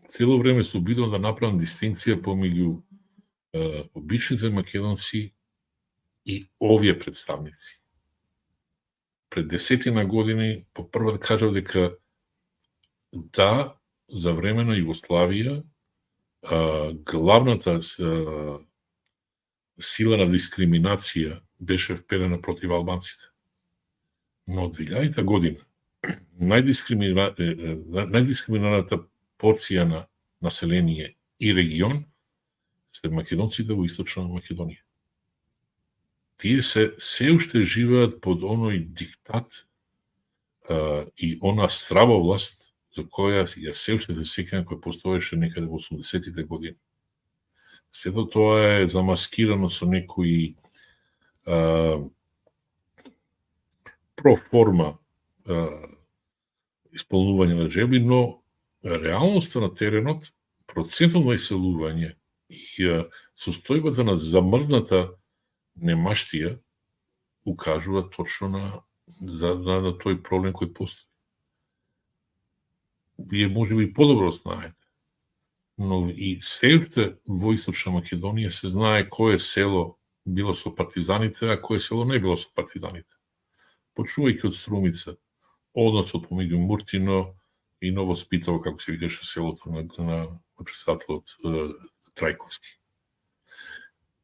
цело време се обидувам да направам дистинција помеѓу обичните македонци и овие представници. Пред 10 години по прва да кажав дека да, за време на Југославија главната сила на дискриминација беше вперена против албанците. Но од 2000 година најдискриминираната порција на население и регион се македонците во Источна Македонија. Тие се уште живеат под оној диктат и она стравовласт за која ја се уште се сеќавам која постоеше некаде во 80-тите години. Сето тоа е замаскирано со некои проформа исполнување на жеби, но реалноста на теренот, процентот на иселување и состојбата на замрзната немаштија укажува точно на тој проблем кој постои. Вие можеби подобро знаете, но и се уште во Источна Македонија се знае кое село било со партизаните, а кое село не било со партизаните. Почнувајќи од Струмица, односот помеѓу Муртино и Ново Спитово, како се викаше селото на председателот Трајковски.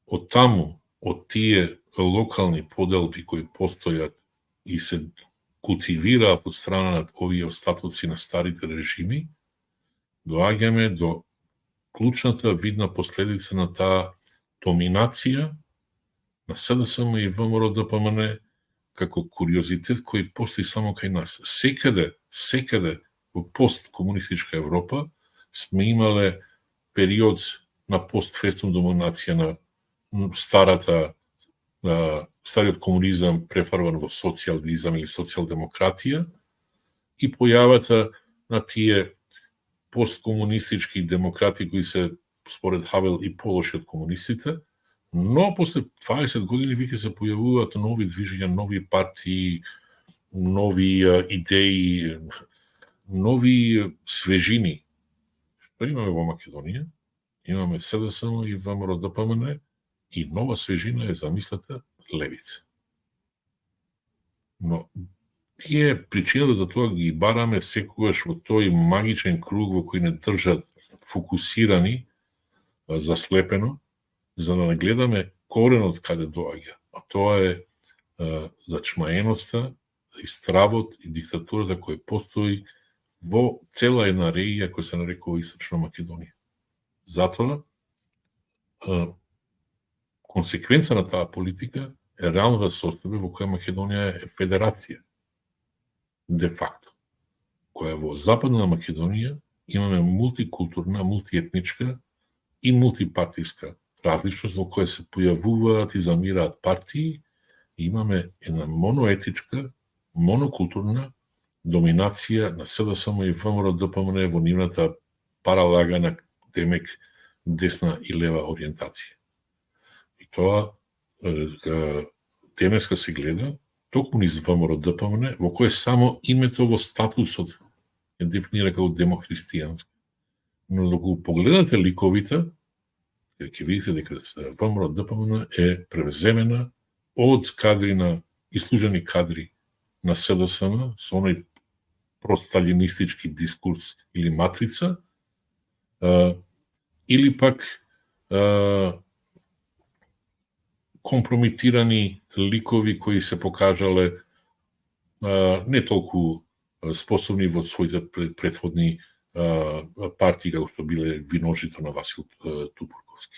Од таму, од тие локални поделби кои постојат и се култивираат од страна на овие остатоци на старите режими, доаѓаме до клучната видна последица на таа доминација на СДСМ и ВМРО ДПМН како куриозитет кој постои само кај нас. Секаде во посткомунистичка Европа сме имале период на постфестум доминација на стариот комунизам префарбан во социјализам или социјалдемократија и појавата на тие посткомунистички демократи кои се според Хавел и полоши од комунистите, но после 20 години веќе се појавуваат нови движења, нови партии, нови идеи, нови свежини. Што имаме во Македонија? Имаме СДСМ и ВМРО ДПМН и нова свежина е, замислете, левица. Но тие причината за тоа ги бараме секогаш во тој магичен круг во кој не држат фокусирани, заслепено, за да не гледаме коренот каде доаѓа. А тоа е зачмаеноста, и стравот и диктатурата која постои во цела една регија која се нарекува Источна Македонија. Затоа, консеквенца на таа политика е реалната состојба во која Македонија е федерација, де факто, која во Западна Македонија имаме мултикултурна, мултиетничка и мултипартиска различност во која се појавуваат и замираат партии и имаме една моноетичка, монокултурна доминација на СДСМ и ВМРО ДПМН во нивната паралагана, демек, десна и лева ориентација. И тоа денеска се гледа токму низ ВМРО ДПМН, во кој само името во статусот е дефинира како демохристијански. Но доколку погледате ликовите, ќе видите дека ВМРО ДПМН е превземена од кадри на ислужени кадри на СДСМ со оној просталинистички дискурс или матрица, или пак компромитирани ликови кои се покажале не толку способни во своите претходни партии, како што биле виножито на Васил Тупурковски.